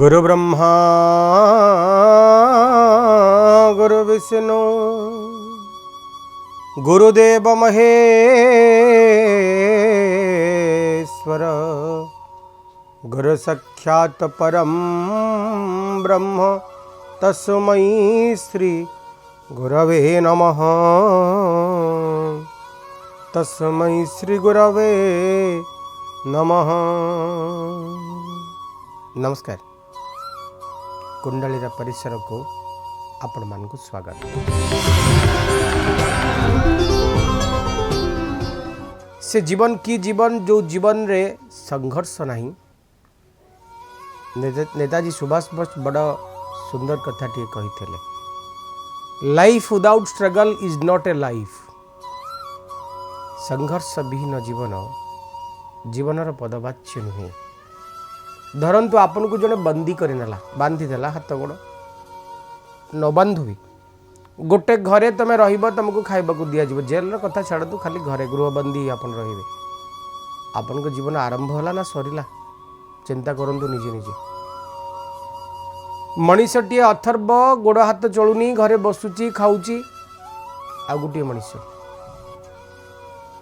गुरु ब्रह्मा गुरु विष्णु गुरुदेव महेश्वर गुरु साक्षात् परम ब्रह्म तस्मै श्री गुरवे नमः। तस्मै श्री गुरवे नमः। नमस्कार। कुंडलीर परिसर को आपण मानकु स्वागत। से जीवन की जीवन जो जीवन रे संघर्ष नहीं। नेताजी सुभाष बोस बड़ा सुंदर कथाटी कही थे, life without struggle is not a life. संघर्ष विहीन जीवन जीवनर पदवाच्य नुहे। धरतु आपन को जड़े बंदी करनेला बांधी देला हाथ गोड़ न बांधु भी गोटे घरे तुम रहिबो, तुमको खाइबा को दिया जिवो। जेल कथा छाड़ तू खाली घरे गृहबंदी आपन रहिबे। आपन को जीवन आरंभ होला ना सरिला चिंता करंतु निजे निजे। मनीषटीए अथर्व गोड़ हाथ चलुनी घरे बसुची खाऊची। आ गोटे मनीष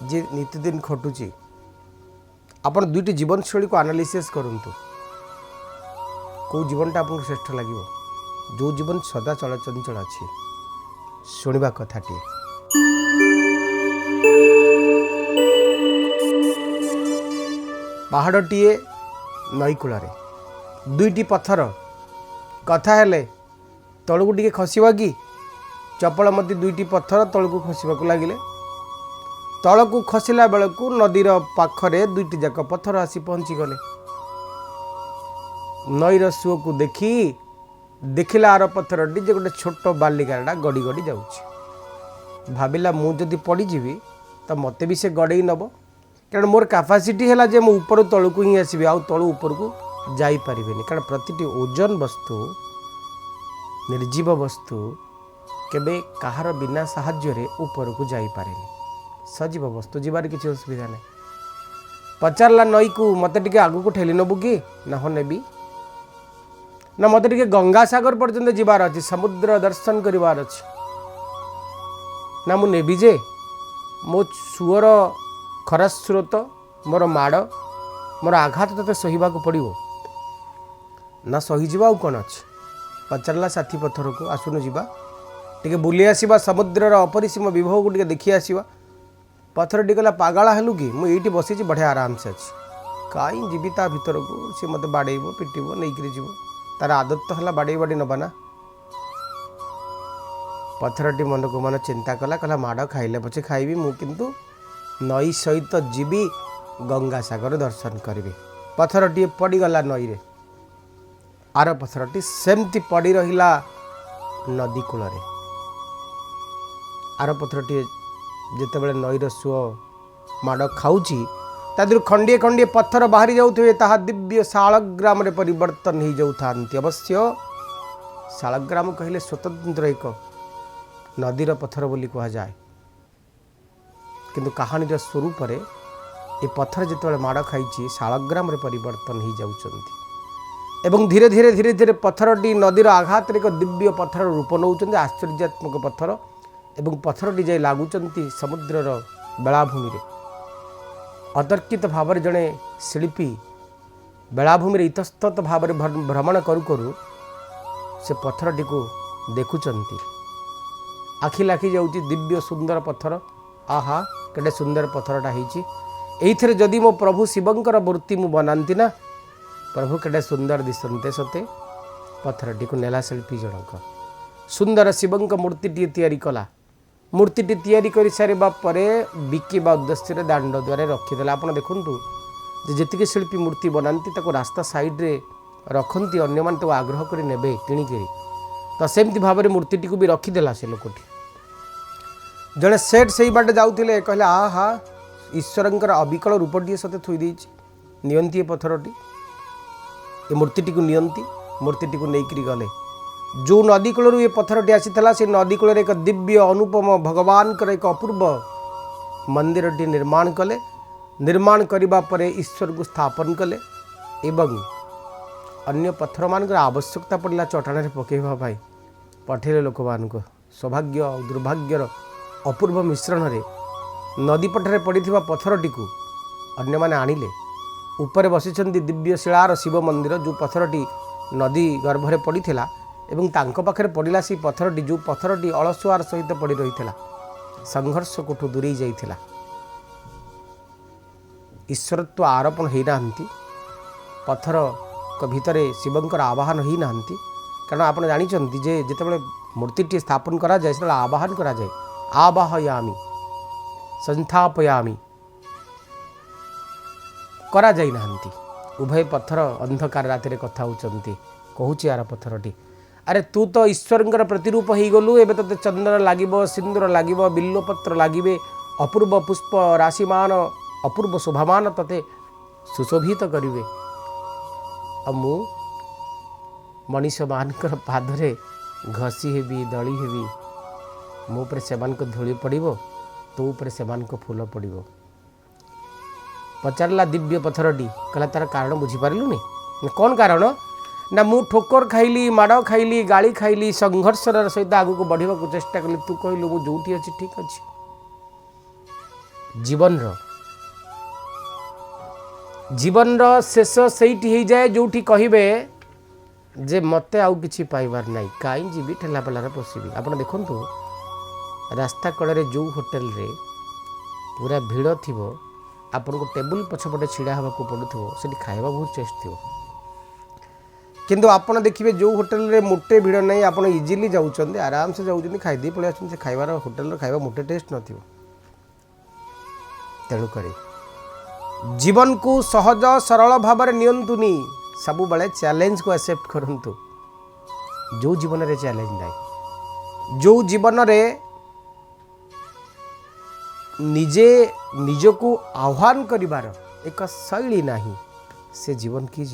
जे नित्यदिन खटुची। आपन दुईटी जीवन शैली को एनालिसिस करंतु को जीवनटा आपको श्रेष्ठ लगे। जो जीवन सदा चलचंचल अच्छी शुणा कथाटी। पहाड़टीए नईकूल दुईटी पत्थर कथा हेले तलू टे खसवा कि चपल मत दुईटी पत्थर तलू खसवा लगिले। तलू खसला बेलू नदीर पाखरे दुईटी जाक पत्थर आसी पहुँची गले। नईर सुओ को देखी देखिला आर पत्थरटी जे गोटे छोट बालिकाटा गड़ी गड़ी जाऊँच। भाविला मु जदि पड़ीजी तो मत भी से गड़े नब, कारण मोर कैपेसिटी है जे मु ऊपर तलू को ही आसबि आउ तलू ऊपर को जाई परिबेनी। कारण प्रतिटी ओजन वस्तु निर्जीव वस्तु केबे कहार बिना साहाय्य रे ऊपर को जाई पारेनी। सजीव वस्तु जीवार किसी असुविधा नहीं। पचारला नई को मत टिके आगु को ठेली नबु कि ना हो नेबी ना मत टिके गंगा सागर पर्यंत जीवार अच्छी, समुद्र दर्शन करिवार अछि ना मु नेबी जे मो सुअर खरा स्रोत मोर माड़ मोर आघात तते सहिबा को पड़िवो ना सही जीवा कौन अच्छे। पचारला साथी पत्थर को आसुनु जीवा टिके बुली आसीबा समुद्रर अपरिसीम विभव को टिके देखि आसीबा। पत्थर टी कहला पागला हेलु कि मु एठी बसी बढ़िया आराम से अच्छी कहीं जीवी ता भीतर को सी मत बाड़ेब पिटब नहीं जीव। तार आदत तो है बाड़े बाड़ी नबा ना। पत्थरटी मन को मन चिंता कला कहला माड़ खाइले पछे खाइबी मु किंतु नई सहित जीवी गंगा सागर दर्शन करी। पत्थरटी पड़गला नई रे। आर पत्थरटी सेमती पड़ी रहिला नदी कूल। आर पत्थरटी जितेबाला नईर सुओ माड़ खाऊची तादर खंडिए खंडिए पत्थर बाहरी जाऊे ताहा दिव्य शालग्राम रे परिवर्तन हो जाता। अवश्य शालग्राम कहले स्वतंत्र एक नदीर पत्थर बोली कह जाए, किंतु कहानीर स्वरूप रे ये पत्थर जितेबाला माड़ खाई शालग्राम रे परिवर्तन हो जाउछंती एवं धीरे धीरे धीरे धीरे पत्थरटी नदीर आघात एक दिव्य पत्थर रूप नौ। आश्चर्यात्मक पत्थर एवं पत्थरटी जाई लागुचंती समुद्रर बेलाभूमि रे। अतर्कित भाव जड़े शिल्पी बेलाभूमि इतस्तत भाव भ्रमण करू करू से पत्थरटी को देखुचंती। आखि लाखि जाउची दिव्य सुंदर पत्थर। आहा केडे सुंदर पत्थरटा होईची। एइथिरे जदि मो प्रभु शिवंकर मूर्ति मु बनांती ना प्रभु केडे सुंदर दिसंते सते। पत्थरटी को नेला शिल्पी जनक सुंदर शिवंक मूर्तिटी तैयारी कला। मूर्तिटी तैयारी कर सारिबा परे बिकिबा उद्देश्य दांड द्वारा रखीदेला। आप देखु जी शिल्पी मूर्ति बनाती रास्ता साइड रे रखती अन्य मान आग्रह कर नेबे किणिकी। तो सेमती भाव में मूर्तिटी को भी रखीदेला से लोकटी। जड़े सेठ से बाटे जाऊे कहले आहा ईश्वरंकर अविकल रूपटी सते थोई देछि नियंती पत्थरटी ये मूर्तिटी को नियंती। मूर्तिटी को लेकर गले जो नदी कूल ये पत्थरटी आसी से नदी कूल एक दिव्य अनुपम भगवान कर एक अपूर्व मंदिरटी निर्माण कले। निर्माण करने पर ईश्वर को स्थापन कले एवं अन्य पत्थर मान आवश्यकता पड़ा चटाण पकेवा पठेले लोक मान सौभाग्य दुर्भाग्यर अपूर्व मिश्रण रे नदी पठरे पड़ी पत्थरटी को अन्य माने आनिले ऊपर बसी दिव्य शिलार शिव मंदिर जो पत्थरटी नदी गर्भरे पड़ीला एवं तांको पाखरे पड़िला से पत्थरटी जो पत्थरटी अलसुआर सहित पड़ी रही संघर्ष कोठू दूरे जाइथिला ईश्वरत्व आरोपण होना पत्थर भितर शिवंकर आवाहन होना कारण आप जानते जे जितेबाला मूर्ति स्थापन करा जाए से आवाहन करा जाए आवाहयामी संस्थापयामी करा जाई नाहंती उभय पत्थर अंधकार राति कथा होचंती कहूची यार पत्थरटी अरे तू तो ईश्वरंकर प्रतिरूप हो गलु एबे तते चंदन लागिबो सिंदूर लागिबो बिल्वपत्र लागिबे अपूर्व पुष्प राशिमान अपूर्व शोभामान तते सुशोभित करिवे मु मनीष मानकर पादरे घसी हेबी दली हेबी मो पर सेमान को धूली पड़िबो तो ऊपर सेमान को फूल पड़िबो पचारला दिव्य पत्थरटी कहला तार कारण बुझीपारूनी कौन कारण ना मु ठोकर खाइली माड़ खाइली गाली खाइली संघर्षर सहित आगू बढ़ा चेष्टा कली तू कहलु मु जोठी अच्छी ठीक अच्छी जीवन शेष से जाए जो कहे जे मते आउ किछि पाइबार नहीं कहीं जीवी ठेला पेलार पशिबी आप देखु रास्ता कड़े जो होटेल रे पूरा भिड़ थी आपन को टेबुल पछपटे छिड़ा हवा को पड़ुथो से खाଇବା बहुत टेस्ट थी किंतु आपन देखिए जो होटेल रे मोटे भिड़ नहीं आप इजिली जाऊँ आराम से जाऊँ खाईदे पलि आस खाइबार होटेल खाଇବା मोटे टेस्ट न तेणुक जीवन को सहज सरल भाव में नियंतुनी सब बड़े चैलेंज को एक्सेप्ट करंतु जो जीवन रे चैलेंज नहीं जो जीवन रे निजे निज को आह्वान करिवार एक शैली नहीं से जीवन की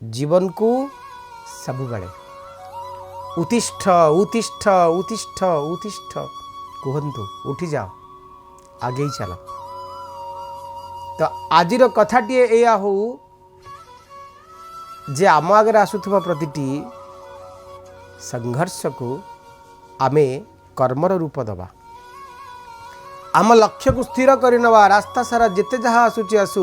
जीवन को सब बड़े उत्तिष्ठ उत्तिष्ठ उत्तिष्ठ उत्तिष्ठ कहतु उठी जाओ आगे ही चलो तो आजिर कथाटी या हो जे आम आगे आसुवा प्रतिटी संघर्ष को आमे कर्मर रूप दबा आम लक्ष्य को स्थिर करनवा रास्ता सारा जिते जहाँ आसूची आसू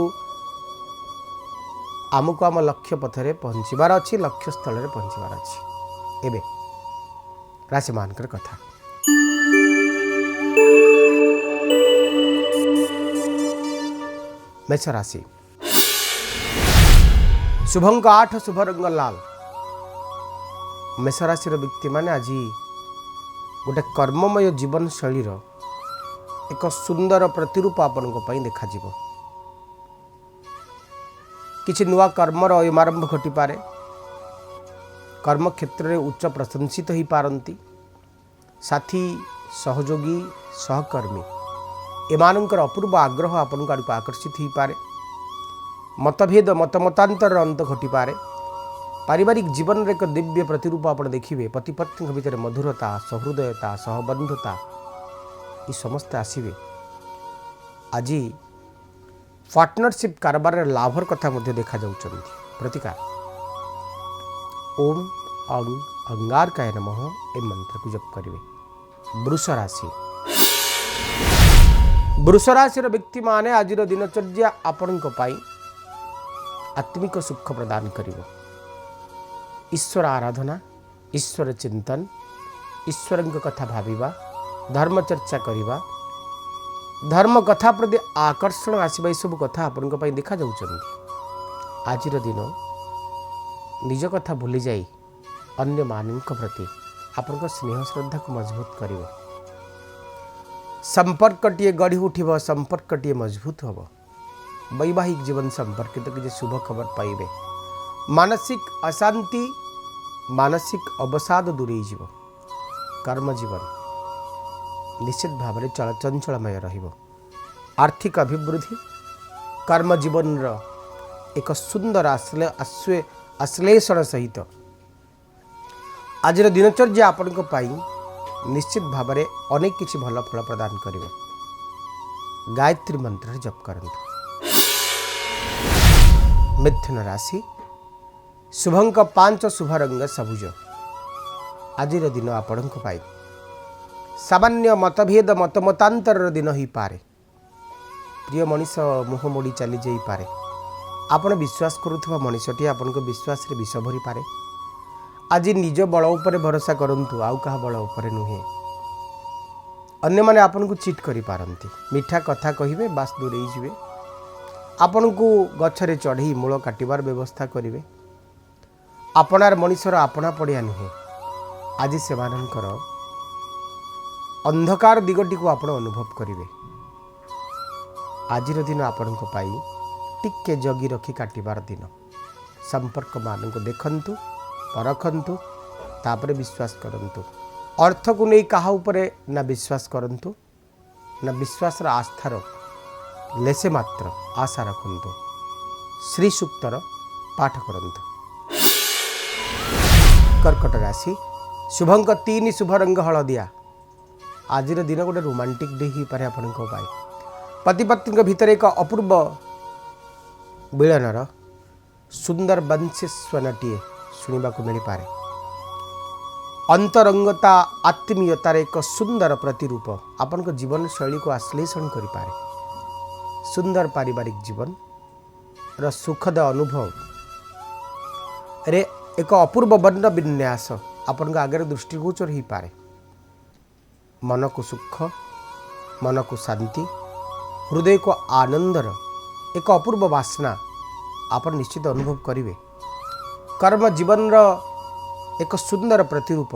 आमको आम लक्ष्य पथरे पहुँचबार अच्छी लक्ष्य स्थल में पहुँचबार अच्छी एबे राशि मानकर कथा मेष राशि शुभंक 8 शुभ रंग लाल मेष राशि व्यक्ति माने आज गोटे कर्ममय जीवन शैली एक सुंदर प्रतिरूप आपण देखा किछि नुआ कर्मर एमारंभ घटी पारे कर्म क्षेत्र में उच्च प्रशंसित हो पारंती साथी सहयोगी सहकर्मी एमानंकर अपूर्व आग्रह आपण आड़क आकर्षित हो पारे मतभेद मतमतांतर अंत घटी पारे पारिवारिक जीवन रे एक दिव्य प्रतिरूप आप देखिए पति पत्नी भितर मधुरता सहृदयता सहबंधुता ये समस्त आसवे आज पार्टनरशिप कारबार लाभर कथा देखा जाउछन्ति प्रतिकार ओम अंग अंगारकाय नमः ए मंत्र को जप करिवे वृष राशि व्यक्ति माने आज दिनचर्या आपण आत्मिक सुख प्रदान करिवो ईश्वर आराधना ईश्वर चिंतन ईश्वर कथा भाविबा धर्म चर्चा करिबा धर्म कथा प्रति आकर्षण आसवा सब कथा आपण देखा जाउछन्ति आज दिन निज कथा भूली जाई अन्य मानक प्रति आपण स्नेह श्रद्धा को मजबूत करिवो संपर्कटिए गढ़ी उठिब संपर्कटिए मजबूत होब वैवाहिक जीवन संपर्कित किसी शुभ खबर पाइबे मानसिक अशांति मानसिक अवसाद दूरे जीव कर्म जीवन निश्चित भाव में चंचलमय रहिबो आर्थिक अभिवृद्धि कर्म जीवन एक सुंदर आश्लेषण सहित आज दिनचर्या आपण निश्चित भाव में अनेक किसी भल फल प्रदान करिवे गायत्री मंत्र जप करंतु मिथुन राशि शुभंक 5 शुभ रंग सबुज। आज दिन आपण सामान्य मतभेद मतमतांतर दिन ही पारे। प्रिय मनीष मुह मोड़ी चली जाई पारे। आपण विश्वास करुवा मनीषटी आपण विश्वास रे विष भरी पारे। आज निज बल उपर भरोसा करंतु, आउ कहा बल उपर नुहे। अन्य माने आपण को चिट करि पारंती, मिठा कथा कहिबे बास दूरे जिवे, आपण को गछरे चढ़ी मूल काटिबार व्यवस्था करिवे। आपणार मनीषर आपणा पड़िया नुहे। आज से अंधकार दिगटी को आपण अनुभव करिवे। आज दिन आपण टिके जगी रखी काटिबार दिन। संपर्क मान को देखंतु, परखंतु, तापरे विश्वास करंतु। अर्थ को नहीं कहा उपरे ना विश्वास करंतु, ना विश्वास आस्थार लेसे मात्र आशा रखंतु। श्री सूक्तर पाठ करंतु। कर्कट राशि शुभंक 3 शुभ रंग हलदिया। आज दिन गोटे रोमांटिक डे ही पारे आपण पति पत्नी भितर एक अपूर्व मिलनर सुंदर वंशी स्वनटीए शुणा मिल पारे। अंतरंगता आत्मीयतार एक सुंदर प्रतिरूप आपण जीवन शैली को आश्लेषण करि पारे। सुंदर पारिवारिक जीवन र सुखद अनुभव रे एक अपूर्व वर्ण विन्यास आपण आगे दृष्टिगोचर हो पारे। मन को सुख, मन को शांति, हृदय को आनंदर एक अपूर्व वासना आप निश्चित अनुभव करेंगे। कर्म जीवन एक सुंदर प्रतिरूप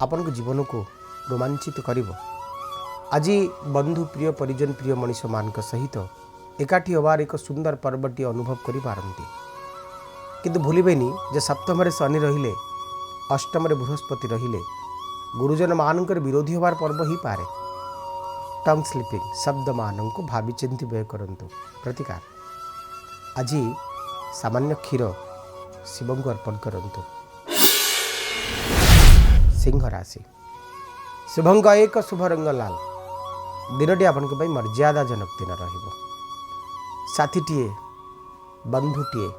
आपण जीवन को रोमांचित करिवो। आज बंधु प्रिय परिजन प्रिय मनीष मान सहित एकाठी होवार एक सुंदर पर्वटी अनुभव करि पारंती। किंतु भूलिबेनी जे सप्तम रे शनि रहिले, अष्टम रे बृहस्पति रहिले गुरुजन मानकर विरोधी होवार पर्व ही पारे। टंग स्लिपिंग शब्द मान को भावी चिंती व्यय करंतु। प्रतिकार आज सामान्य क्षीर शिव को अर्पण करंतु। सिंह राशि शुभंक 1 शुभ रंग लाल। दिनटी आपण मर्यादाजनक दिन रहिबो। साथीटीए, बंधुटीए,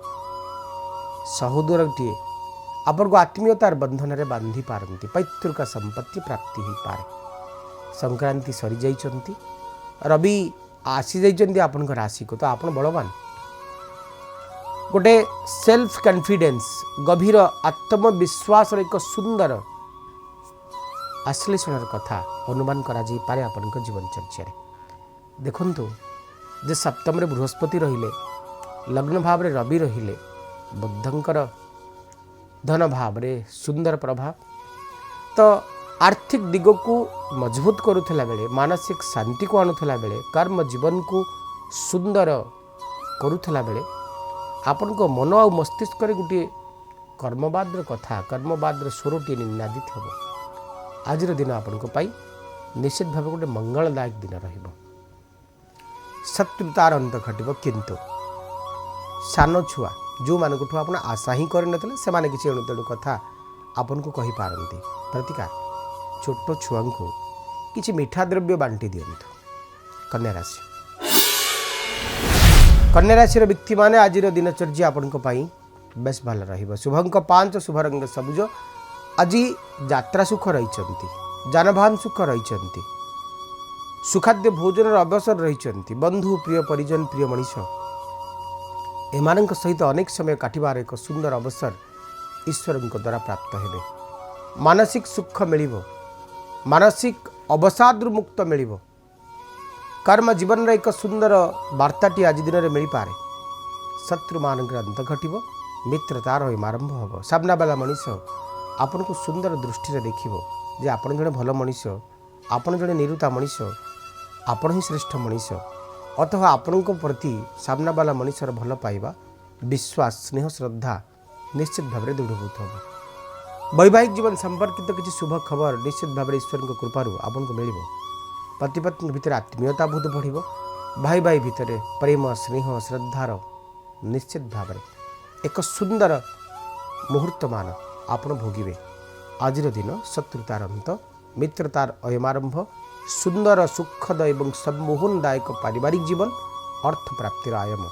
सहोदरटीए आपण को आत्मीयतार बंधन रे बांधी पारंती। पैतृक संपत्ति प्राप्ति ही पारे। संक्रांति सरी जाइचंती, रवि आसी जाइचंती आपण राशि को, तो आपण बलवान। गोटे सेल्फ कॉन्फिडेंस गभीर आत्मविश्वास एक सुंदर आश्लेषण कथा अनुमान करा जाई पारे आपण जीवन चर्चा रे। देखंतु जे सप्तम रे बृहस्पति रहिले, लग्न भाव रे रवि रहिले, बुद्धंकर धन भाव रे सुंदर प्रभाव, तो आर्थिक दिग को मजबूत करुला बेले, मानसिक शांति को आणुला बेले, कर्म जीवन को सुंदर करुला बेले आपण को मन और मस्तिष्क रे गोटे कर्मवाद कथा, कर्मवाद स्वरटी निनादित हो। आज दिन आपण निश्चित भाव गोटे मंगलदायक दिन रहिबो। शत्रुतार अंत घटिबो, किंतु सान छुआ जो मानक आप आशा ही करते से किसी एणु तेणु कथा आपन को कही पारती। प्रतिकार छोट छुआ को किसी मीठा द्रव्य बांटी दिंतु। कन्या राशि कन्या राशि व्यक्ति माने आज दिनचर्या आपण बेस भल रहिबो। शुभंक 5 शुभ रंग सबुज। आज यात्रा सुख रही, जानवाहन सुख रही, सुखाद्य भोजन अवसर रही। बंधु प्रिय परिजन प्रिय मनीष एमानक सहित अनेक समय काटिबार एक सुंदर अवसर ईश्वर द्वारा प्राप्त हेबे। मानसिक सुख मिलिबो, मानसिक अवसाद मुक्त मिलिबो। कर्म जीवन रे एक सुंदर वार्ताटी आज दिन में मिल पारे। शत्रु मानक अंत घटिबो, मित्रतार आरंभ होबो। सामना वाला मनीष आपन को सुंदर दृष्टि रे देखिबो जे आपन जने भल मनीष, आपन जने निरुता मनीष, आपन ही श्रेष्ठ मनीष। अथवा आपण प्रति सामना वाला मनुष्यर भल पाइबा, विश्वास, स्नेह, श्रद्धा निश्चित भाव में दृढ़भूत हो। वैवाहिक जीवन संपर्कित किसी शुभ खबर निश्चित भाव ईश्वर कृपारू आपन को मिल। पति पत्नी भितर आत्मीयता बहुत बढ़। भाई भाई भितर प्रेम, स्नेह, श्रद्धार निश्चित भाव एक सुंदर मुहूर्तमान आपण भोगिबे। आज दिन शत्रुतार अंत, मित्रतार अयमारंभ, सुंदर सुखद एवं सम्मोहनदायक पारिवारिक जीवन, अर्थ प्राप्तिर आयम।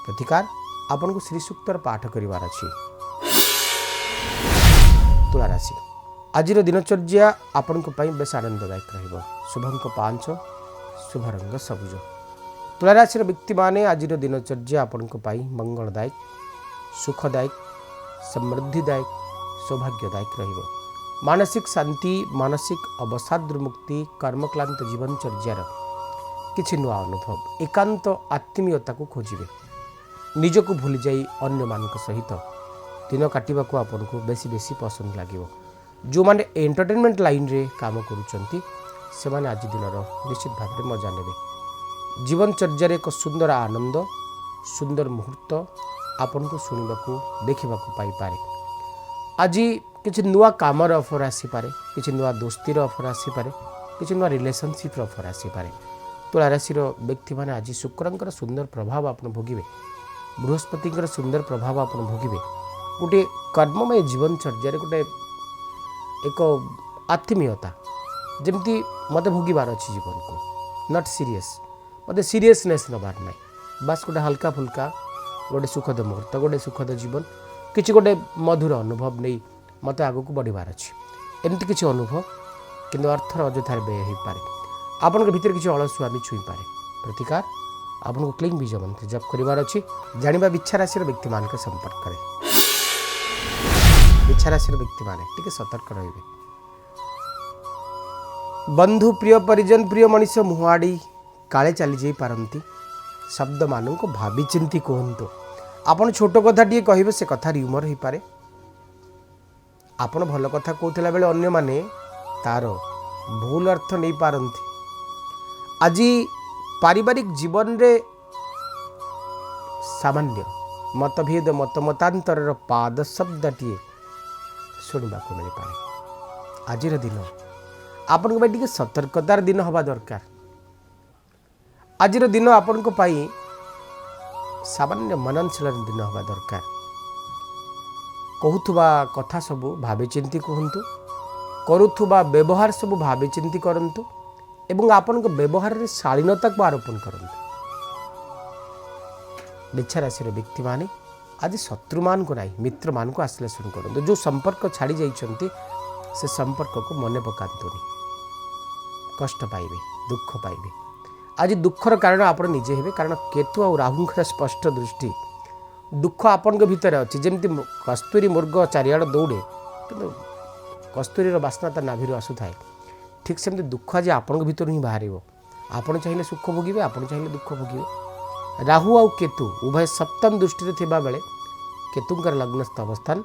प्रतिकार आपन को श्री सूक्तर पाठ करिवार अछि। तुला राशि आज दिनचर्या आपन को पई बेस आनंददायक रहइबो। शुभ अंक 5, शुभ रंग सबुज। तुला राशि व्यक्ति माने आज दिनचर्या आपन को पई मंगलदायक, सुखदायक, समृद्धिदायक, सौभाग्यदायक रहिबो। मानसिक शांति, मानसिक अवसाद मुक्ति, कर्मक्लांत जीवनचर्यार किछि नुआ अनुभव, एकांत आत्मीयता को खोजिबे। निजको भूली जाई अन्य मानक सहित दिन काटिबा को आपन को बेसी बेसी पसंद लागिवो। जो माने एंटरटेनमेंट लाइन रे काम करूचंती से माने आज दिन निश्चित भाव में मजा नेबे। जीवनचर्या एक सुंदर आनंद, सुंदर मुहूर्त आपन को सुनिबा को देखिबा को पाई पारे। आज किछि नुआ कामर ऑफर आसी पारे, किछि नुआ दोस्तीर ऑफर आसी पारे, किछि नुआ रिलेशनशिप ऑफर आसी पारे। तुला राशि व्यक्ति माने आज शुक्रंकर सुंदर प्रभाव आपन भोगिबे, बृहस्पतिंकर सुंदर प्रभाव आपन भोगिबे। गोटे कर्ममय जीवनचर्या गोटे एक आत्मीयता जमती मते भोगिबार अच्छी जीवन को, नॉट सीरियस, मते सीरियसनेस नबार ना, बस गोटे हल्का फुल्का गोटे सुखद मुहूर्त, गोटे सुखद जीवन, किसी गोटे मधुर अनुभव नहीं मत आग को बढ़ार अच्छी। एमती किसी अनुभव किंतु अर्थर अଯଥାରେ व्यय हो पारे। आपण भीतर किसी अलसुआमी छुई पारे। प्रतिकार आपन को क्लीन बीज मंत्र जप करिवार अछि। जानिबा इच्छा राशि व्यक्ति मान के संपर्क करे। इच्छा राशि व्यक्ति माने टिके सतर्क रहिबे। बंधु प्रिय परिजन प्रिय मनीष मुहाड़ी काले चली जाई पारंती। शब्द मान को भावी चिंती कहतु। आपन छोट कथा टी कहिबे से कथा ह्यूमर हो पारे। आपन भल कथा कहतला बेले अन्य माने तार भूल अर्थ नहीं पारंती। आज पारिवारिक जीवन रे सामान्य मतभेद मतमतांतर पाद शब्दटी शुणा को मिल पाए। आज दिन आपण को टे सतर्कतार दिन हवा दरकार। आज दिन आपण को पाई सामान्य मननशील दिन हवा दरकार। कहूथुबा कथा सबू भावी चिंती कहतु, करुथुबा व्यवहार सबू भावी चिंती करंतु एवं आपण को व्यवहार रे शालीनता को आरोपण करंतु। वृक्ष राशि व्यक्ति माने आज शत्रु मान को नहीं मित्र मान को आश्लेषण करंतु। जो संपर्क छाड़ी जाइछंती से संपर्क को मने पकांतुनी, कष्ट पाइबे, दुख पाइबे। आज दुखर कारण आपण निजे हेबे, कारण केतु और राहुंकर स्पष्ट दृष्टि दुख आपण भीतर अच्छी। जमती कस्तूरी मुर्ग चारिआड़ दौड़े किंतु कस्तूरी बास्ना ता नाभि आसु थाए, ठीक सेमती दुख आज आपण भीतर ही बाहर। आपण चाहिए सुख भोगिबे, आपण चाहिए दुख भोगिबे। राहु और केतु उभय सप्तम दृष्टि थिबा बेले केतुंकर लग्नस्थ अवस्थान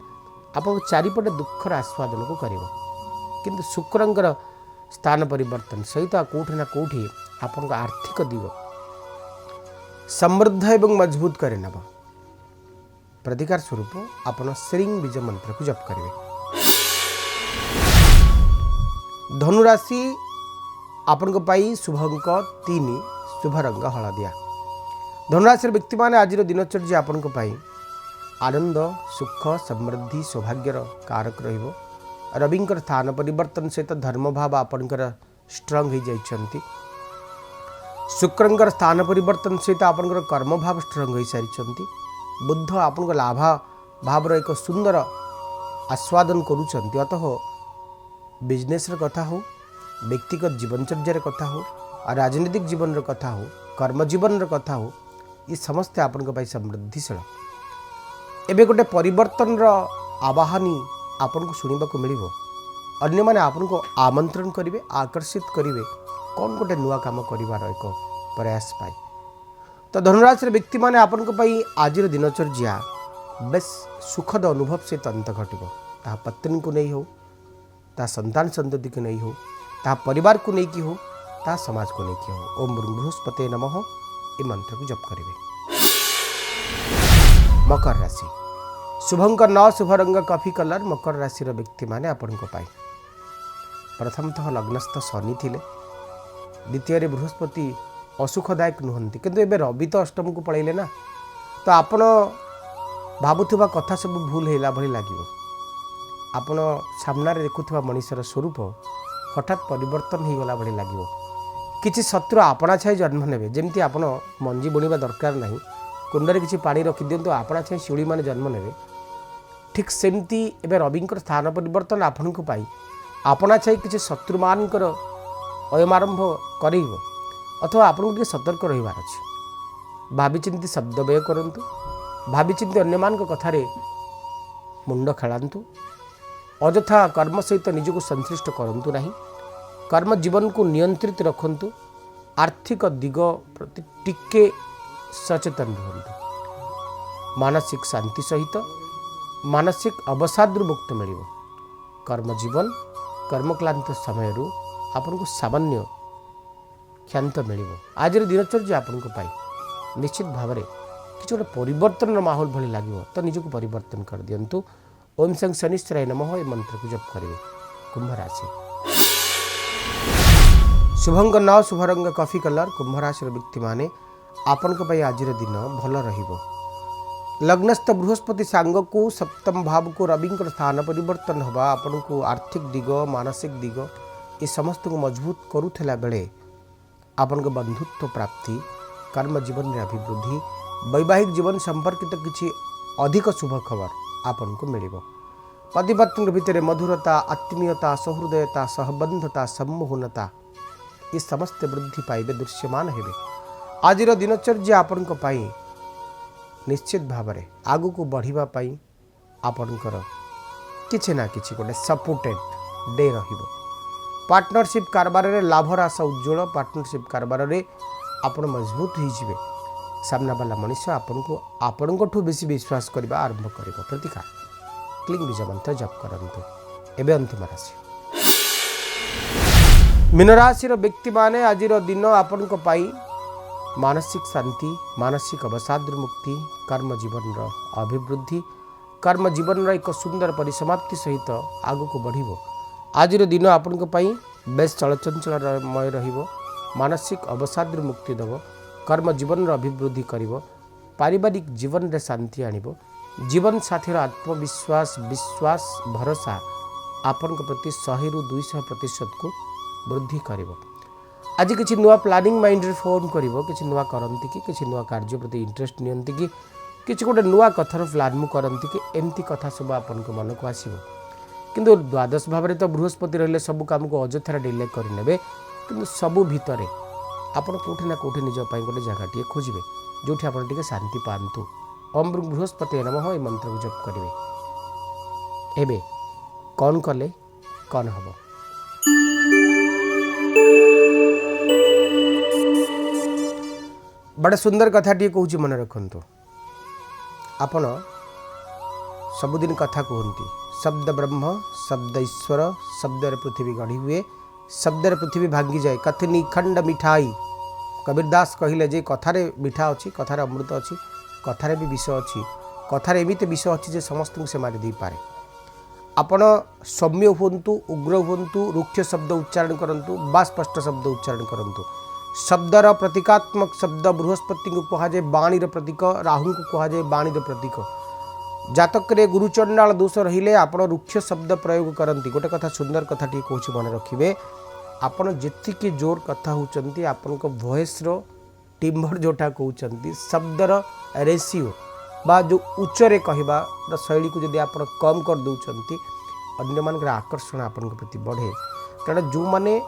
आपण चारिपटे दुखर आस्वादन को करिवो। किंतु शुक्रंकर स्थान परिवर्तन सहित कोठी ना कोठी आपण को आर्थिक दिग समृद्ध एवं मजबूत करे नब। प्रतिकार स्वरूप आपण श्रींग बीज मंत्र को जप करेंगे। धनुराशि आपण को पाई शुभ अंक 3, शुभ रंग हलदिया। धनुराशि व्यक्ति माने आज दिनचर्या आपण को पाई आनंद सुख समृद्धि सौभाग्यर कारक रहिबो। रविंकर स्थान परिवर्तन सहित धर्म भाव आपणकर स्ट्रंग हो जाइछंती। शुक्रंकर स्थान परिवर्तन सहित आपणकर कर्म भाव स्ट्रंग हो सारिछंती। बुद्ध आपन को लाभ भाव एक सुंदर आस्वादन करुचंती। अतः बिजनेस कथा हो, व्यक्तिगत जीवनचर्या कथा हो, राजनीतिक जीवन कथा हो, कर्म जीवन कथा हो, ये समस्त आपन को समृद्धिशील। एबे गोटे परिवर्तन आवाहनी आपन को सुनिबा को मिलिबो। अन्य माने आपन को आमंत्रण करिवे, आकर्षित करिवे कौन गोटे नुआ काम करिवार एक प्रयास पाई। तो धनुराशि व्यक्ति माने आपन को पाई आज दिनचर्या बेस सुखद अनुभव से अंत घटिबो। ता पत्नी को नहीं हो, ता संतान संतति को नहीं हो, ता परिवार को नहीं की हो, ता समाज को नहीं की हो। ओम बृहस्पते नमः ये मंत्र को जप करिवे। मकर राशि शुभंकर 9, शुभ रंग कॉफी कलर। मकर राशि व्यक्ति माने आपन को पाई प्रथमतः लग्नस्थ शनि थिले, द्वितीय बृहस्पति असुखदायक नुहंती, किंतु एबे रवि तो अष्टम को पळैले ना, तो आपण भाबुथुबा कथा सब भूल हैला भली लागिवो। आपण सामना रे देखुथुबा मनीषर स्वरूप हठात परिवर्तन हो गला भली लागिवो। किछि शत्रु आपणा छाई जन्म नेबे। जेमती आपण मंजी बुणीबा दरकार नाही, कुंडरे किसी पानी रखी दिंतु आपणा छे शिउली माने जन्म नेबे ठीक सेमती एबे रविंकर स्थान परिवर्तन आपण को पाई आपणा छे किसी शत्रु मानकर अयमारंभ करेइबो अथवा आपण को सतर्क रहिबार अछि भाबी चिंती शब्द व्यय करंतु भाबी चिंती अन्य मान को कथारे मुंड खेलांतु अजथा कर्म सहित निजको संश्लिष्ट करंतु नहीं कर्म जीवन को नियंत्रित रखंतु आर्थिक दिग प्रति टिके सचेतन रहंतु मानसिक शांति सहित मानसिक अवसाद मुक्त मिलिबो कर्म जीवन कर्मक्लांत समय आपन को सामान्य क्षांत मिलिबो आज दिनचर्या आपन को पाई निश्चित भाव में किसी गोटे परिवर्तन माहौल भली लगे तो निजको परिवर्तन कर दिंतु ओम संग शनिश्चराय नमः ये मंत्र को जप करेंगे। कुंभ राशि शुभंग न शुभरंग कॉफी कलर कुंभ राशि व्यक्ति माने आपन को आज दिन भल रहिबो लग्नस्थ बृहस्पति सांग को सप्तम भाव को रविंकर स्थान परिवर्तन हवा आपन को आर्थिक दिग मानसिक दिग ये समस्त को मजबूत करुला बेले आपन को बंधुत्व प्राप्ति कर्म जीवन में अभिवृद्धि वैवाहिक जीवन संपर्कित किसी अधिक शुभ खबर आपन को मिलिबो पति पत्नी भितर मधुरता आत्मीयता सहृदयता सहबंधता सम्मोहनता ये समस्त वृद्धि पाइबे दृश्यमान हेबे आज दिनचर्या आपन को पाई निश्चित भाव में आगु को बढ़िबा पाई आपनकर किछि ना किछि गोटे सपोर्टेड डे रहिबो पार्टनरशिप कारबार रे लाभ राशा उज्जवल पार्टनरशिप कारबार रे आपण मजबूत हो जिवे सामना वाला मनुष्य आपन को बेसी विश्वास करबा आरंभ करिबो प्रतिकार क्लीन बीज मंत्र जप करंतु एबे अंतिम राशि मीन राशि व्यक्ति माने आज दिन आपन को पाई मानसिक शांति मानसिक अवसाद मुक्ति कर्म जीवन अभिवृद्धि कर्म जीवन एक सुंदर परिसमाप्ति सहित आगु को बढ़िबो आज दिन आपन को पाई बेस चलचंचलमय रहिबो मानसिक अवसाद मुक्ति देव कर्म जीवन अभिवृद्धि करिबो पारिवारिक जीवन रे शांति आनिबो जीवन साथीर आत्मविश्वास विश्वास भरोसा आपन को प्रति 100 ରୁ 200% को वृद्धि करिबो आज किसी नुआ प्लानिंग माइंड रे फोन करिबो किसी नुआ करंती कि किसी नुआ कार्य प्रति इंटरेस्ट नियंती कि किसी गोटे नुआ कथार प्लान मु करंती कि एमती कथा सब आपन को मन को आसीबो किंतु द्वादश भाव में तो बृहस्पति रहिले सब काम को अजथार डिले करने किंतु सबू भितर आपन कोठी ना कोठी निज पाई गोटे जगह खोजे जो आपन टिके शांति पातु ओम बृहस्पति नमः ये मंत्र को जप करेंगे एबे कौन कले कौन हम बड़ा सुंदर कथा टी कहूँ मन रखु आपण सबुदिन कथा कहती शब्द ब्रह्म शब्द ईश्वर शब्द पृथ्वी गढ़ी हुए शब्द पृथ्वी भांगी जाए कथनी खंड मिठाई कबीरदास कहले जे कथारे मिठा अच्छी कथार अमृत अच्छी कथारे भी विष अच्छी कथार एमती विष अच्छी जे समस्त को से मारी दे पारे आपण सौम्य हुंतु उग्र हुंतु रुक्ष शब्द उच्चारण करंतु बा स्पष्ट शब्द उच्चारण करंतु शब्दर प्रतीकात्मक शब्द बृहस्पति को कहुए बाणीर प्रतीक राहु को कहुए बाणीर प्रतीक जातक रे गुरुचंडाल दोष रहिले आपण रुक्ष शब्द प्रयोग करती गोटे कथा सुंदर कथा टी कहूँ मन रखिए आपण जेतिकी जोर कथा होचंती आपण को वॉइस रो टिम्बर जोटा कहते शब्दर रेशियो बा जो उच्चरे कहवा शैली को जदि आप कम कर दौरान अन्य मान आकर्षण आपण प्रति बढ़े कारण जो मैंने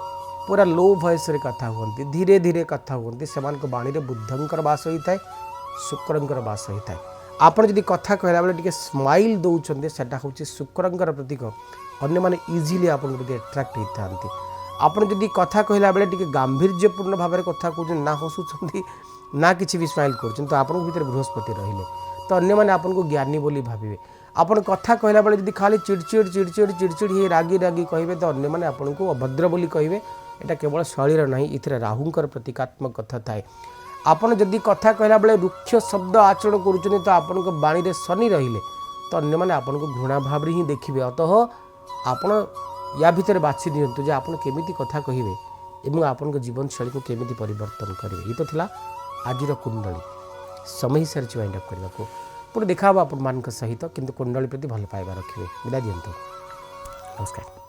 पूरा लो वॉइस रे कथा हुंती धीरे धीरे कथा हुंती से बाणी रे बुद्धंकर बास होता है शुक्रंकर बास होता है आपड़ जदि कथा कहला बेले टिके स्माइल दौरान सेटा हूँ शुक्रंकर प्रतीक अन्य माने इजिली आपन प्रति अट्राक्ट होता आपड़ जदि कथा कहला बेले टिके गांभीर्यपूर्ण भाव में कथा कहते ना हसुंट ना किसी भी स्माइल कर तो आपन भीतर बृहस्पति रहिले तो अन्य माने आपन को ज्ञानी बोली भाविबे आपन कथा कहला बेले जदि खाली चिड़चिड़ चिड़चिड़ चिड़चिड़ हे रागी रागी कहिबे तो अन्य माने आपन को अभद्र बोली कहिबे एटा केवल शरीर नहीं इथरे राहुंकर प्रतीकात्मक कथा थाए आपन जदि कथा कहला बेले रुक्ष शब्द आचरण करुचनी तो आपन को बाणी रे शनि रहिले तो अन्य माने आपन को घृणा भाव रे ही देखिबे अतः आपन या भितर बाछि दियंतु जे आपन केमिति कथा कहिबे एवं आपन को जीवन शैली को केमिति परिवर्तन करिवे ये तो थिला आजिर कुंडली समय सर वाइंड अप करने को पुणी देखा आपण मान सहित किंतु कुंडली प्रति भल पाइबा रखिए विदा दियंतु नमस्कार।